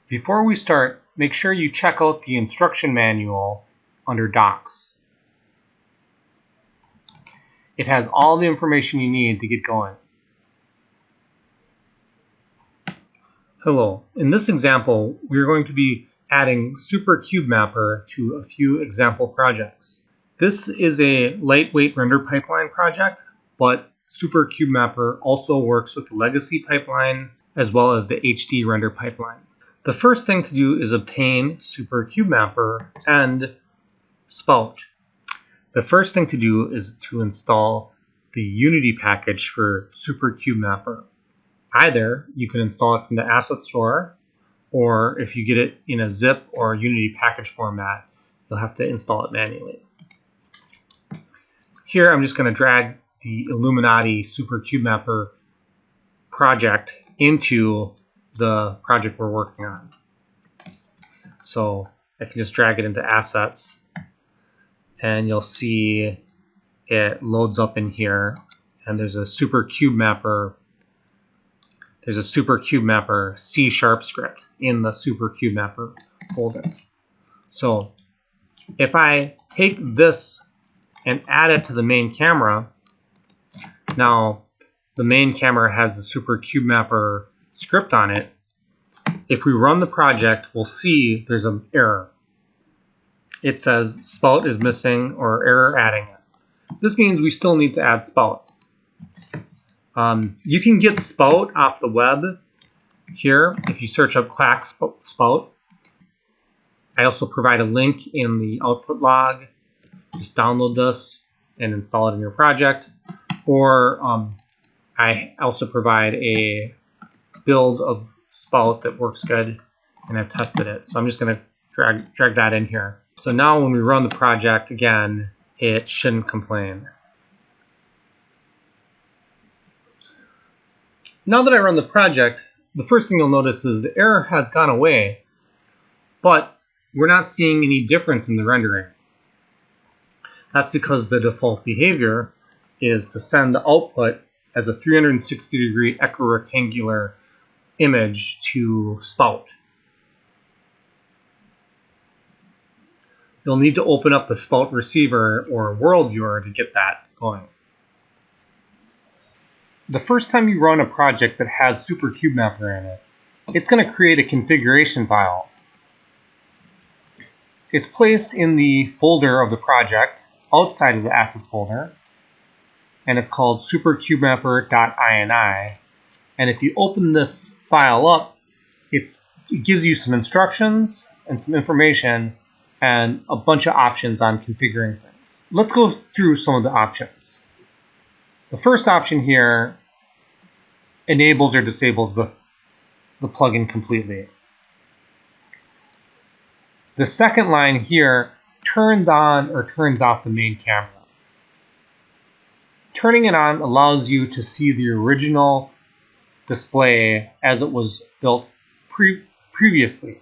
Before we start, make sure you check out the instruction manual under Docs. It has all the information you need to get going. Hello. In this example, we are going to be adding Super CubeMapper to a few example projects. This is a lightweight render pipeline project, but Super CubeMapper also works with the legacy pipeline as well as the HD render pipeline. The first thing to do is obtain Super CubeMapper and Spout. The first thing to do is to install the Unity package for Super CubeMapper. Either you can install it from the asset store, or if you get it in a zip or Unity package format, you'll have to install it manually. Here I'm just going to drag the Elumenati Super CubeMapper project into the project we're working on. So I can just drag it into assets and you'll see it loads up in here, and there's a Super CubeMapper C# script in the Super CubeMapper folder. So if I take this and add it to the main camera, now the main camera has the Super CubeMapper script on it. If we run the project, we'll see there's an error. It says Spout is missing or error adding it. This means we still need to add Spout. You can get Spout off the web here if you search up Clack Spout. I also provide a link in the output log. Just download this and install it in your project. Or I also provide a build of Spout that works good, and I've tested it. So I'm just going to drag that in here. So now when we run the project again, it shouldn't complain. Now that I run the project, the first thing you'll notice is the error has gone away, but we're not seeing any difference in the rendering. That's because the default behavior is to send the output as a 360-degree equirectangular image to Spout. You'll need to open up the Spout receiver or WorldViewer to get that going. The first time you run a project that has Super CubeMapper in it, it's going to create a configuration file. It's placed in the folder of the project outside of the assets folder, and it's called supercubemapper.ini. And if you open this file up, it gives you some instructions and some information and a bunch of options on configuring things. Let's go through some of the options. The first option here enables or disables the plugin completely. The second line here turns on or turns off the main camera. Turning it on allows you to see the original display as it was built previously.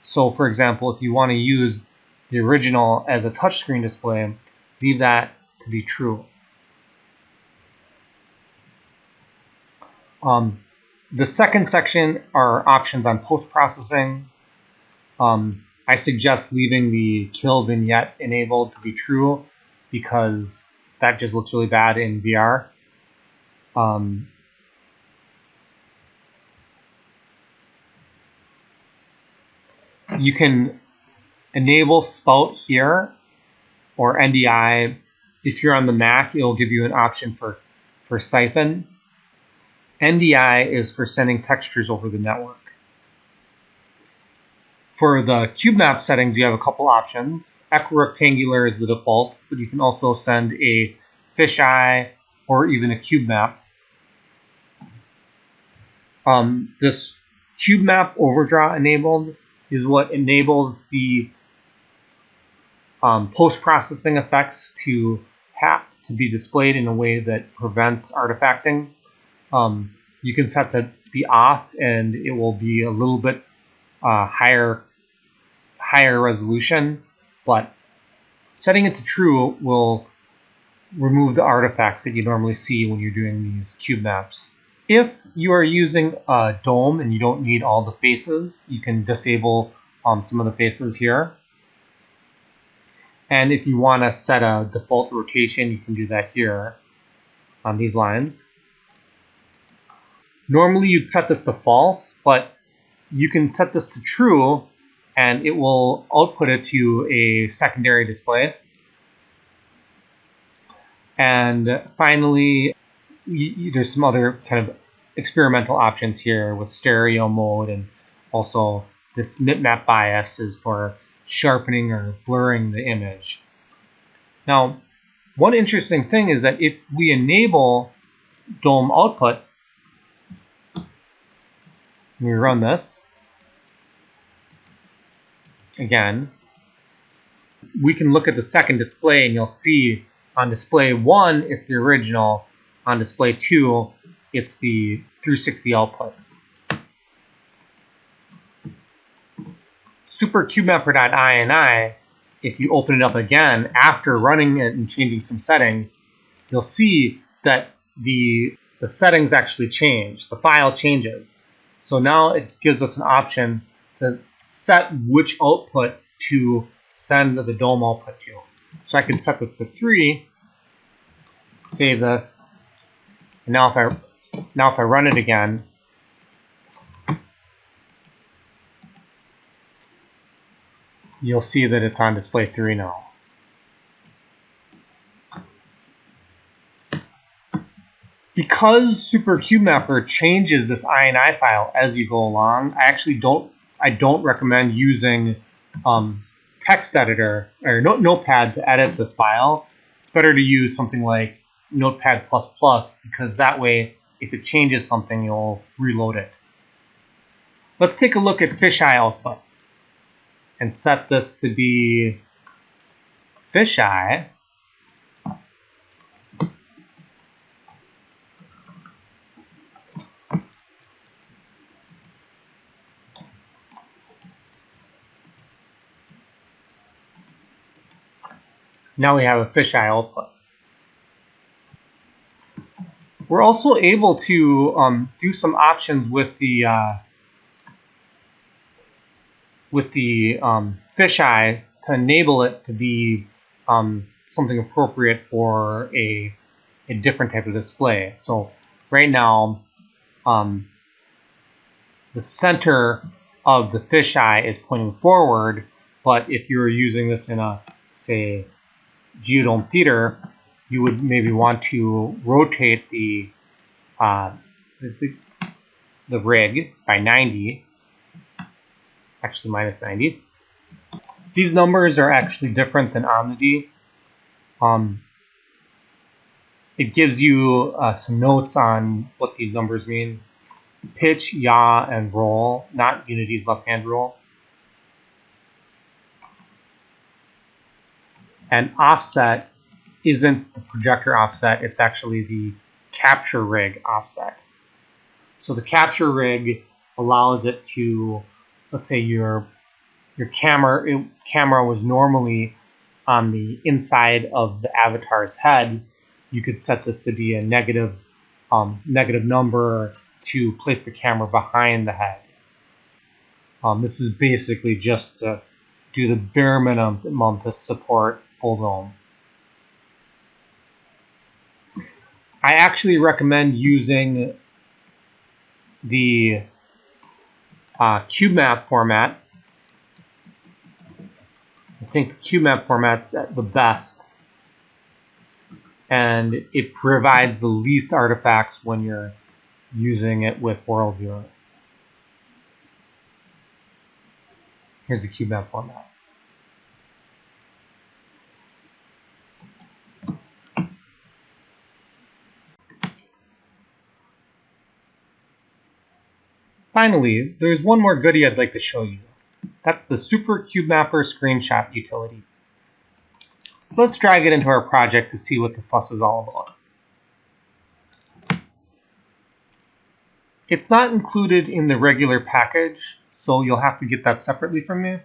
So for example, if you want to use the original as a touchscreen display, leave that to be true. The second section are options on post-processing. I suggest leaving the kill vignette enabled to be true because that just looks really bad in VR. You can enable Spout here or NDI. If you're on the Mac, it'll give you an option for Siphon. NDI is for sending textures over the network. For the CubeMap settings, you have a couple options. Equirectangular is the default, but you can also send a fisheye or even a CubeMap. This CubeMap Overdraw enabled is what enables the post-processing effects to be displayed in a way that prevents artifacting. You can set that to be off, and it will be a little bit higher resolution, but setting it to true will remove the artifacts that you normally see when you're doing these cube maps. If you are using a dome and you don't need all the faces, you can disable some of the faces here. And if you want to set a default rotation, you can do that here on these lines. Normally you'd set this to false, but you can set this to true and it will output it to a secondary display. And finally, there's some other kind of experimental options here with stereo mode, and also this map bias is for sharpening or blurring the image. Now, one interesting thing is that if we enable dome output, we run this again, we can look at the second display and you'll see on display 1 it's the original, on display 2 it's the 360 output. Super CubeMapper.ini, if you open it up again after running it and changing some settings, you'll see that the settings actually change. The file changes. So now it gives us an option to set which output to send the dome output to. So I can set this to 3, save this, and now if I run it again, you'll see that it's on display 3 now. Because Super CubeMapper changes this INI file as you go along, I don't recommend using text editor or Notepad to edit this file. It's better to use something like Notepad++, because that way, if it changes something, you'll reload it. Let's take a look at fisheye output and set this to be fisheye. Now we have a fisheye output. We're also able to do some options with the fisheye to enable it to be something appropriate for a different type of display. So right now, the center of the fisheye is pointing forward, but if you were using this in a, say, geodome theater, you would maybe want to rotate the rig by 90, actually minus 90. These numbers are actually different than Omnity. It gives you some notes on what these numbers mean. Pitch, yaw, and roll, not Unity's left-hand rule. And offset isn't the projector offset, it's actually the capture rig offset. So the capture rig allows it to, let's say your camera was normally on the inside of the avatar's head. You could set this to be a negative number to place the camera behind the head. This is basically just to do the bare minimum to support full dome. I actually recommend using the CubeMap format. I think the CubeMap format's the best, and it provides the least artifacts when you're using it with WorldViewer. Here's the CubeMap format. Finally, there's one more goodie I'd like to show you. That's the Super CubeMapper screenshot utility. Let's drag it into our project to see what the fuss is all about. It's not included in the regular package, so you'll have to get that separately from me.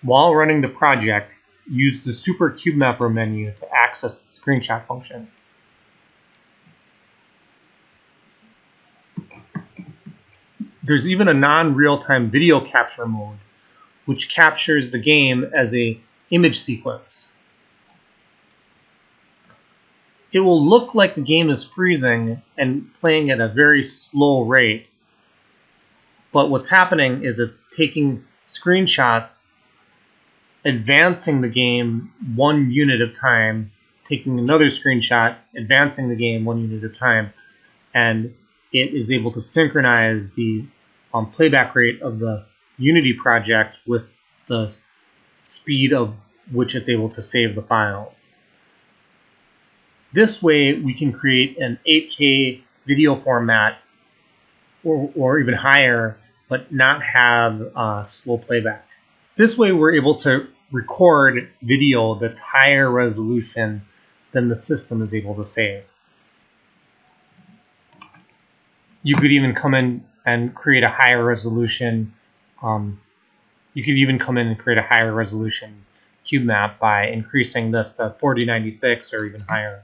While running the project, use the Super CubeMapper menu to access the screenshot function. There's even a non-real-time video capture mode, which captures the game as a image sequence. It will look like the game is freezing and playing at a very slow rate. But what's happening is it's taking screenshots, advancing the game 1 unit of time, taking another screenshot, advancing the game 1 unit of time, and it is able to synchronize the playback rate of the Unity project with the speed of which it's able to save the files. This way, we can create an 8K video format or even higher, but not have slow playback. This way, we're able to record video that's higher resolution than the system is able to save. You could even come in and create a higher resolution. You could even come in and create a higher resolution cube map by increasing this to 4096 or even higher.